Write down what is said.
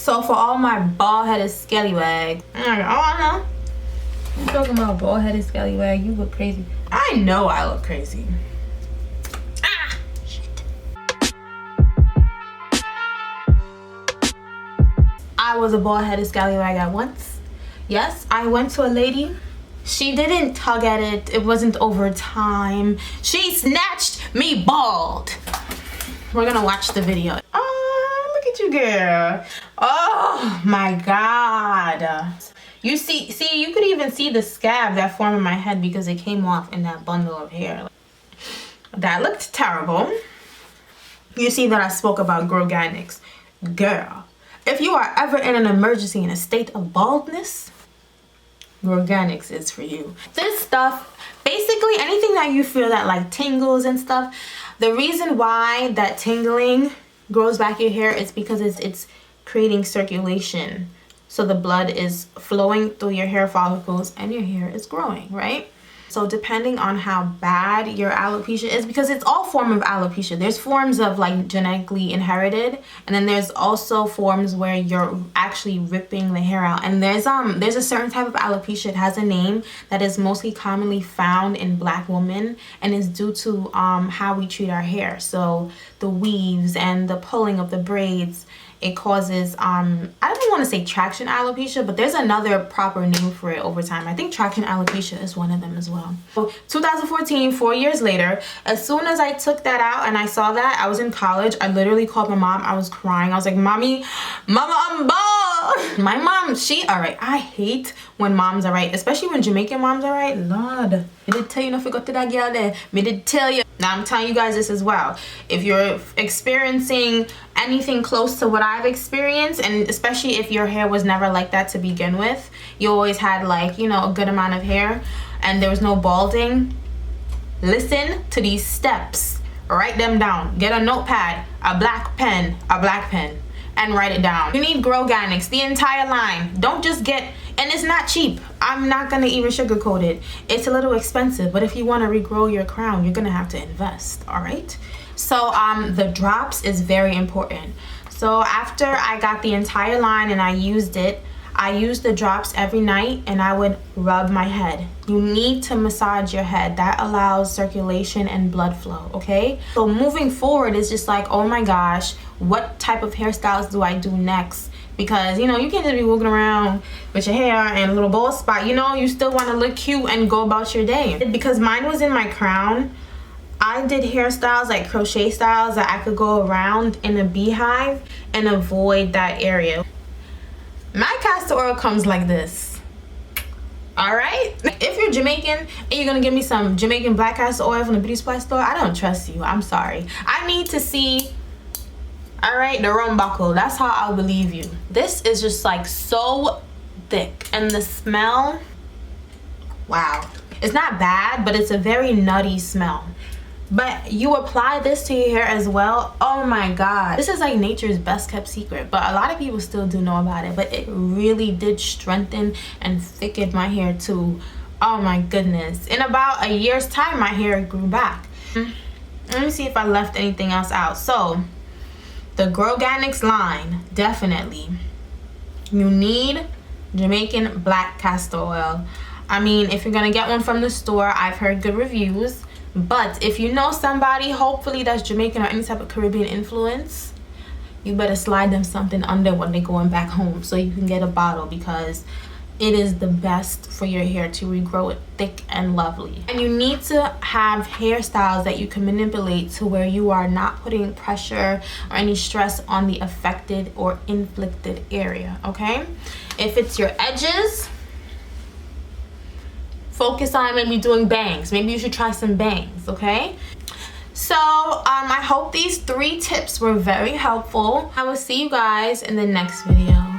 So for all my bald-headed scallywags, oh no, you talking about bald-headed scallywag? You look crazy. I know I look crazy. Ah, shit. I was a bald-headed scallywag at once. Yes, I went to a lady. She didn't tug at it. It wasn't over time. She snatched me bald. We're gonna watch the video. Oh, look at you, girl. Oh my God. You see, you could even see the scab that formed in my head because it came off in that bundle of hair. That looked terrible. You see that I spoke about Groganics. Girl, if you are ever in an emergency in a state of baldness, Groganics is for you. This stuff, basically anything that you feel that like tingles and stuff, the reason why that tingling grows back your hair is because it's creating circulation. So the blood is flowing through your hair follicles and your hair is growing, right? So depending on how bad your alopecia is, because it's all form of alopecia. There's forms of like genetically inherited, and then there's also forms where you're actually ripping the hair out. And there's a certain type of alopecia. It has a name that is mostly commonly found in Black women, and is due to how we treat our hair. So the weaves and the pulling of the braids. It causes, I don't want to say traction alopecia, but there's another proper name for it over time. I think traction alopecia is one of them as well. So 2014, 4 years later, as soon as I took that out and I saw that, I was in college. I literally called my mom. I was crying. I was like, Mama, I'm bald. My mom, all right. I hate when moms are right, especially when Jamaican moms are right. Lord, I did tell you not to go to that girl there. Me did tell you. Now I'm telling you guys this as well. If you're experiencing anything close to what I've experienced, and especially if your hair was never like that to begin with, you always had like, you know, a good amount of hair and there was no balding, listen to these steps. Write them down. Get a notepad, a black pen, and write it down. You need Groganics, the entire line. Don't just get, and it's not cheap. I'm not gonna even sugarcoat it. It's a little expensive, but if you want to regrow your crown, you're gonna have to invest, all right? So the drops is very important. So after I got the entire line and I used it, I used the drops every night and I would rub my head. You need to massage your head. That allows circulation and blood flow, okay? So moving forward is just like, oh my gosh, what type of hairstyles do I do next? Because, you know, you can't just be walking around with your hair and a little bald spot. You know, you still want to look cute and go about your day. Because mine was in my crown, I did hairstyles like crochet styles that I could go around in a beehive and avoid that area. My castor oil comes like this. All right? If you're Jamaican and you're gonna give me some Jamaican black castor oil from the beauty supply store, I don't trust you. I'm sorry. I need to see, all right, the rum buckle. That's how I'll believe you. This is just like so thick, and the smell, wow. It's not bad, but it's a very nutty smell. But you apply this to your hair as well. Oh my God, this is like nature's best kept secret, but a lot of people still do know about it. But it really did strengthen and thicken my hair too. Oh my goodness. In about a year's time, my hair grew back. Let me see if I left anything else out. So the Groganics line, definitely. You need Jamaican black castor oil. I mean, if you're gonna get one from the store, I've heard good reviews. But if you know somebody, hopefully that's Jamaican or any type of Caribbean influence, you better slide them something under when they're going back home so you can get a bottle, because it is the best for your hair to regrow it thick and lovely. And you need to have hairstyles that you can manipulate to where you are not putting pressure or any stress on the affected or inflicted area, okay? If it's your edges, focus on maybe doing bangs. Maybe you should try some bangs, okay? So I hope these 3 tips were very helpful. I will see you guys in the next video.